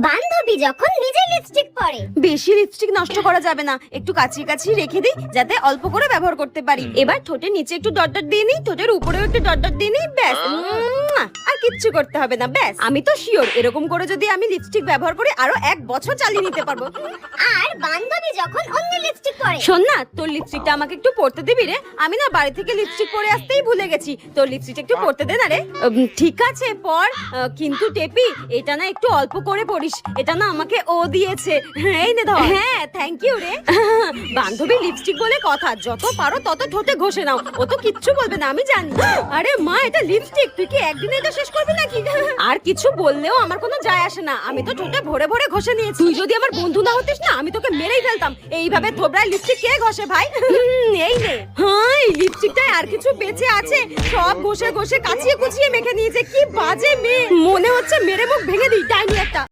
বান্ধবী যখন নিজে লিপস্টিক পরে। বেশি লিপস্টিক নষ্ট করা যাবে না, একটু কাছিয়ে কাছিয়ে রেখে দিই যাতে অল্প করে ব্যবহার করতে পারি। এবার ঠোঁটের নিচে একটু ডট ডট দিয়ে নিই, ঠোঁটের উপরেও একটু ডট ডট দিয়ে নিই, ব্যাস। আর কিচ্ছু করতে হবে না, ব্যাস। আমি তো শিওর এরকম করে যদি আমি লিপস্টিক ব্যবহার করি আরো 1 বছর চালিয়ে নিতে পারবো। আর বান্ধবী যখন অন্য লিপস্টিক পরে। শোন না, তোর লিপস্টিকটা আমাকে একটু পরতে দিবি রে? আমি না বাড়ি থেকে লিপস্টিক পরে আসতেই ভুলে গেছি। তোর লিপস্টিকটা একটু পরতে দে না রে। ঠিক আছে পর, কিন্তু টেপি এটা না একটু অল্প করে পরিস, এটা না আমাকে ও দিয়েছে। এই নে ধর। হ্যাঁ থ্যাংক ইউ রে। বান্ধবী লিপস্টিক বলে কথা, যত পারো তত ঠোঁটে ঘষে নাও, ও তো কিচ্ছু বলবে না আমি জানি। আরে মা এটা লিপস্টিক, তুই কি একদিনে এটা শেষ করবি নাকি? আর কিছু বললেও আমার কোনো যায় আসে না, আমি তো ঠোঁটে ভরে ভরে ঘষে নিয়েছি। তুই যদি আমার বন্ধু না হতিস না আমি তোকে মেরেই ফেলতাম। এইভাবে থোবড়ায় লিপস্টিক কে ঘষে ভাই? এই নে। হ্যাঁ এই লিপস্টিকটায় আর কিছু বেঁচে আছে, সব ঘষে ঘষে কাচিয়ে কুচিয়ে মেখে নিয়েছে। কি বাজে মেয়ে, মনে হচ্ছে মেরে মুখ ভেঙে দিই ডাইনি একটা।